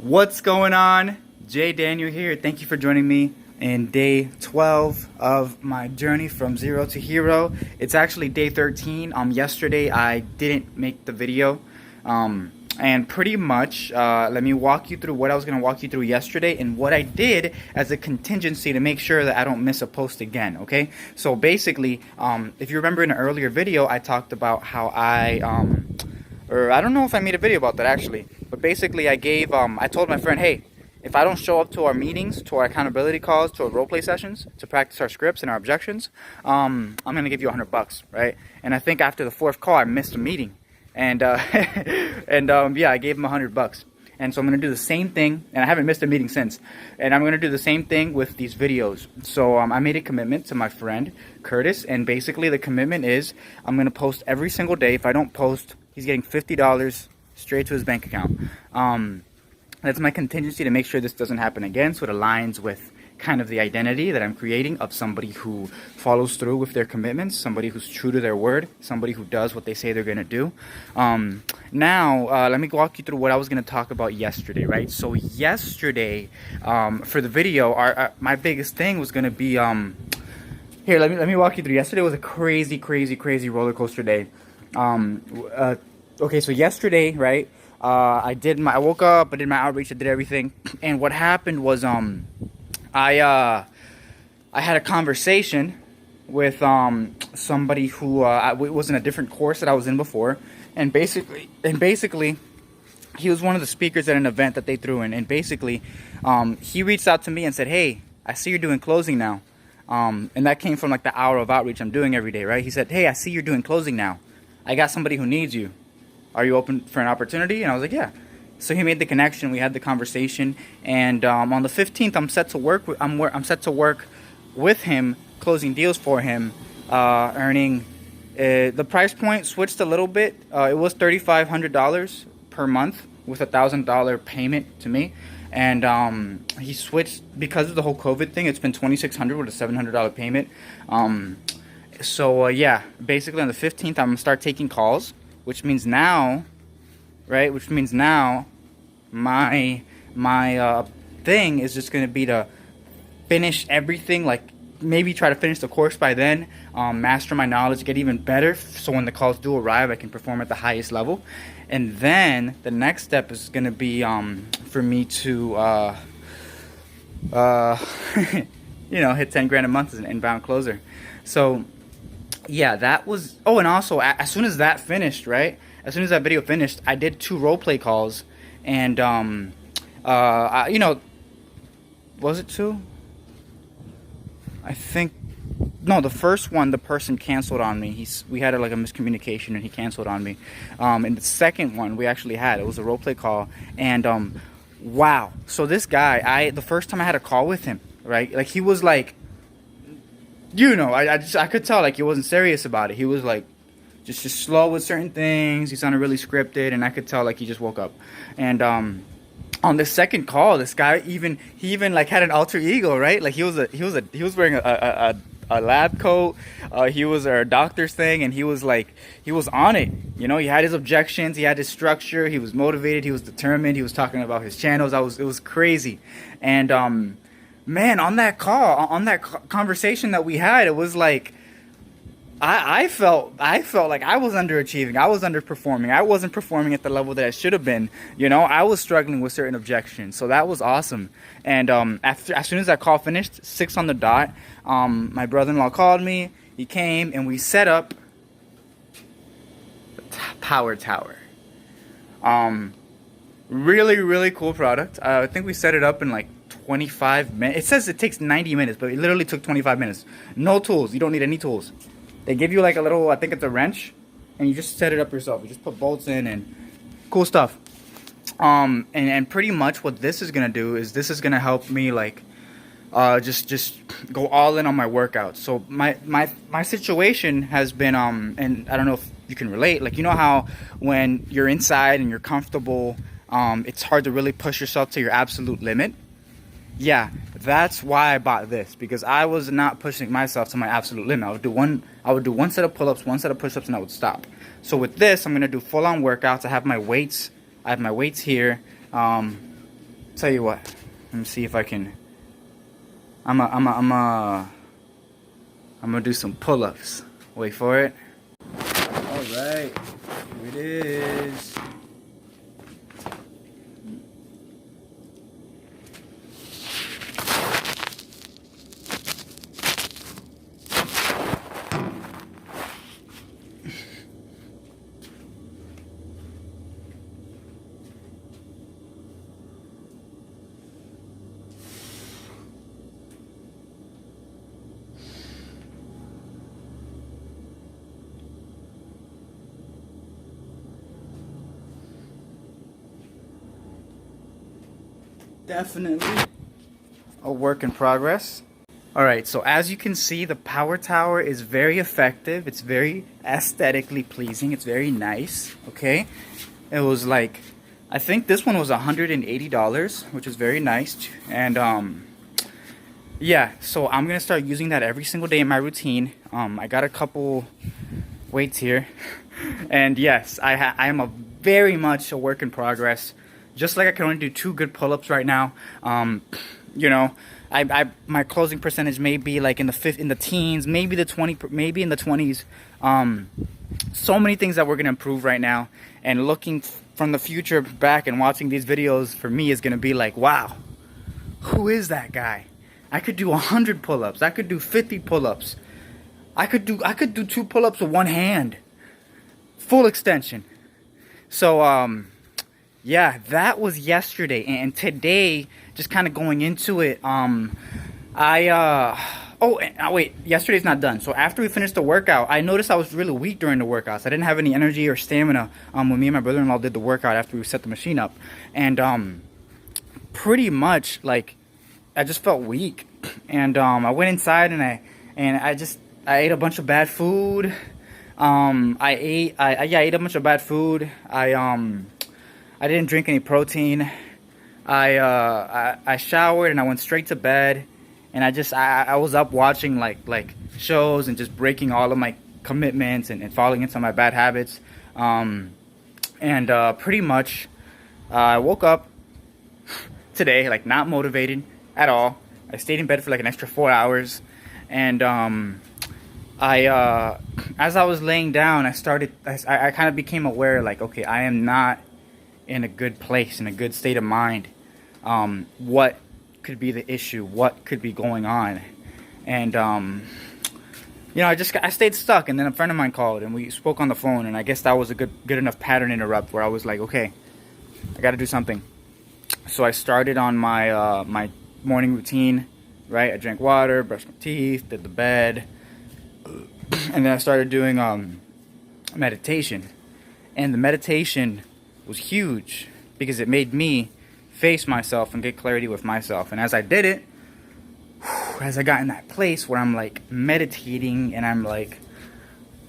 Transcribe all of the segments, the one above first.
What's going on? Jay Daniel here. Thank you for joining me in day 12 of my journey from zero to hero. It's actually day 13. Yesterday I didn't make the video. And pretty much, let me walk you through what I was going to walk you through yesterday and what I did as a contingency to make sure that I don't miss a post again, okay? So basically, if you remember in an earlier video, I talked about how or I don't know if I made a video about that actually, but basically I told my friend, hey, if I don't show up to our meetings, to our accountability calls, to our roleplay sessions, to practice our scripts and our objections, I'm going to give you $100, right? And I think after the fourth call, I missed a meeting. And, yeah, I gave him $100. And so I'm going to do the same thing, and I haven't missed a meeting since. And I'm going to do the same thing with these videos. So I made a commitment to my friend, Curtis, and basically the commitment is I'm going to post every single day. If I don't post, he's getting $50 straight to his bank account. That's my contingency to make sure this doesn't happen again, so it aligns with kind of the identity that I'm creating of somebody who follows through with their commitments, somebody who's true to their word, somebody who does what they say they're going to do. Now, let me walk you through what I was going to talk about yesterday, right? So yesterday, for the video, my biggest thing was going to be, here, let me walk you through. Yesterday was a crazy roller coaster day. Okay, so yesterday, right, I woke up, I did my outreach, I did everything, and what happened was, I had a conversation with somebody who was in a different course that I was in before, and basically he was one of the speakers at an event that they threw in, and basically he reached out to me and said, hey, I see you're doing closing now, and that came from like the hour of outreach I'm doing every day, right? He said, hey, I see you're doing closing now. I got somebody who needs you. Are you open for an opportunity? And I was like, yeah. So he made the connection. We had the conversation, and on the 15th, I'm set to work. I'm set to work with him, closing deals for him, earning. The price point switched a little bit. It was $3,500 per month with $1,000 payment to me, and he switched because of the whole COVID thing. It's been $2,600 with a $700 payment. So yeah, basically on the 15th, I'm gonna start taking calls, which means now. Right, which means now my thing is just going to be to finish everything, like maybe try to finish the course by then, master my knowledge, get even better, so when the calls do arrive I can perform at the highest level. And then the next step is going to be for me to you know, hit 10 grand a month as an inbound closer. So yeah, that was, oh, and also as soon as that finished, right, as soon as that video finished, I did 2 role play calls, and you know, was it 2? I think, no, the first one, the person canceled on me. We had like a miscommunication, and he canceled on me. And the second one we actually had, it was a role play call, and wow. So this guy, the first time I had a call with him, right, like he was like, you know, I could tell like he wasn't serious about it. He was like, just slow with certain things. He sounded really scripted, and I could tell like he just woke up. And on the second call, this guy even like had an alter ego, right? Like he was wearing a lab coat. He was a doctor's thing, and he was on it. You know, he had his objections, he had his structure, he was motivated, he was determined, he was talking about his channels. It was crazy. And man, on that call, on that conversation that we had, it was like, I felt like I was underachieving. I was underperforming. I wasn't performing at the level that I should have been. You know, I was struggling with certain objections. So that was awesome. And as soon as that call finished, 6 on the dot, my brother-in-law called me. He came, and we set up the Power Tower. Really cool product. I think we set it up in like 25 minutes. It says it takes 90 minutes, but it literally took 25 minutes. No tools. You don't need any tools. They give you like a little, I think it's a wrench, and you just set it up yourself. You just put bolts in, and cool stuff. And pretty much what this is gonna do is this is gonna help me like just go all in on my workouts. So my situation has been and I don't know if you can relate. Like, you know how when you're inside and you're comfortable, it's hard to really push yourself to your absolute limit. Yeah, that's why I bought this, because I was not pushing myself to my absolute limit. I would do one set of pull-ups, one set of push-ups, and I would stop. So with this, I'm gonna do full-on workouts. I have my weights here. Tell you what, let me see if I can. I'm gonna do some pull-ups. Wait for it. All right, here it is. Definitely a work in progress. All right, so as you can see, the power tower is very effective. It's very aesthetically pleasing. It's very nice, okay? It was like, I think this one was $180, which is very nice. And yeah, so I'm gonna start using that every single day in my routine. I got a couple weights here. And yes, I am a very much a work in progress. Just like I can only do 2 good pull-ups right now. You know, my closing percentage may be like in the teens, maybe maybe in the 20s. So many things that we're gonna improve right now. And looking from the future back and watching these videos for me is gonna be like, wow, who is that guy? I could do 100 pull-ups. I could do 50 pull-ups. I could do 2 pull-ups with one hand, full extension. So yeah, that was yesterday, and today, just kind of going into it, wait, yesterday's not done. So after we finished the workout, I noticed I was really weak during the workouts. I didn't have any energy or stamina when me and my brother-in-law did the workout after we set the machine up. And pretty much, like, I just felt weak. And I went inside and I ate a bunch of bad food. I ate a bunch of bad food. I didn't drink any protein. I showered and I went straight to bed, and I was up watching like shows and just breaking all of my commitments and falling into my bad habits. Pretty much I woke up today like not motivated at all. I stayed in bed for like an extra 4 hours, and as I was laying down, I kind of became aware, like, okay, I am not in a good place, in a good state of mind. What could be the issue? What could be going on? And you know, I stayed stuck, and then a friend of mine called and we spoke on the phone, and I guess that was a good enough pattern interrupt where I was like, okay, I got to do something. So I started on my my morning routine, right? I drank water, brushed my teeth, did the bed, and then I started doing meditation. And the meditation was huge because it made me face myself and get clarity with myself. And as I did it, as I got in that place where I'm like meditating and I'm like,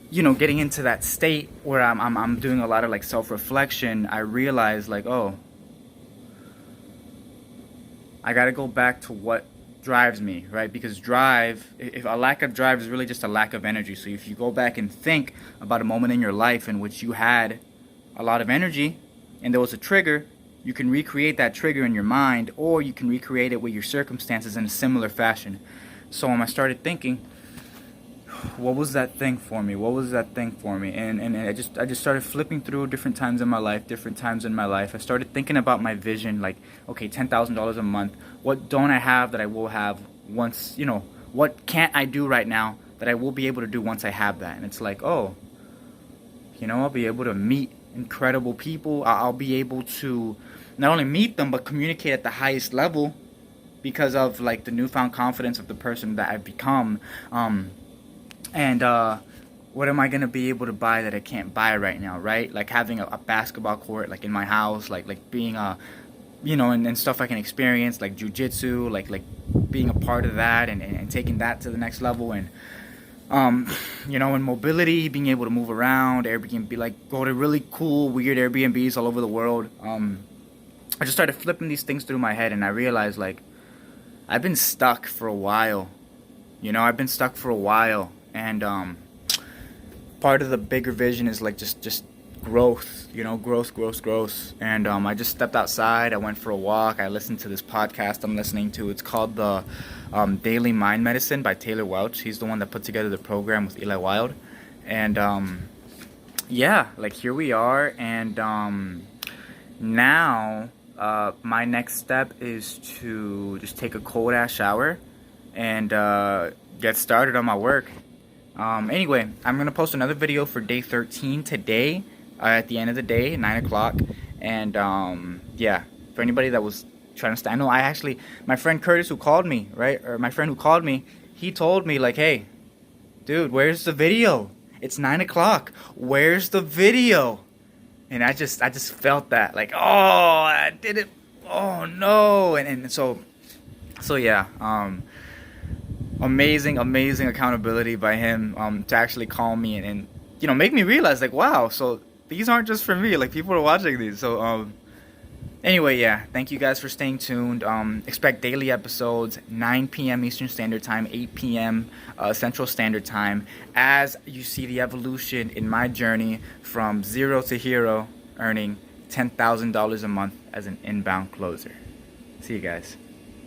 you know, getting into that state where I'm doing a lot of like self-reflection, I realized like, oh, I gotta go back to what drives me, right? Because if a lack of drive is really just a lack of energy. So if you go back and think about a moment in your life in which you had a lot of energy and there was a trigger, you can recreate that trigger in your mind, or you can recreate it with your circumstances in a similar fashion. So when I started thinking, what was that thing for me? What was that thing for me? And I just started flipping through different times in my life. I started thinking about my vision, like, okay, $10,000 a month. What don't I have that I will have once, you know, what can't I do right now that I will be able to do once I have that? And it's like, oh, you know, I'll be able to meet incredible people. I'll be able to not only meet them, but communicate at the highest level because of like the newfound confidence of the person that I've become. What am I going to be able to buy that I can't buy right now, right? Like having a basketball court, like in my house, like being you know, and stuff I can experience, like jujitsu, like being a part of that and taking that to the next level. And, you know, in mobility, being able to move around, Airbnb, like go to really cool, weird Airbnbs all over the world. I just started flipping these things through my head, and I realized, like, I've been stuck for a while. You know, I've been stuck for a while. And part of the bigger vision is like just growth, growth. And I just stepped outside. I went for a walk. I listened to this podcast I'm listening to. It's called the Daily Mind Medicine by Taylor Welch. He's the one that put together the program with Eli Wild. And yeah, like here we are. And now my next step is to just take a cold ass shower and get started on my work. Anyway, I'm gonna post another video for day 13 today, at the end of the day, 9 o'clock. And yeah, for anybody that was trying to I know my friend Curtis who called me, right? Or my friend who called me, he told me like, hey, dude, where's the video? It's 9 o'clock. Where's the video? And I just felt that, like, oh, I did it. Oh no. And so yeah, amazing accountability by him to actually call me and make me realize, like, wow, so these aren't just for me, like, people are watching these. So anyway, yeah, thank you guys for staying tuned. Expect daily episodes, 9 p.m. Eastern Standard Time, 8 p.m. Central Standard Time, as you see the evolution in my journey from zero to hero, earning $10,000 a month as an inbound closer. See you guys.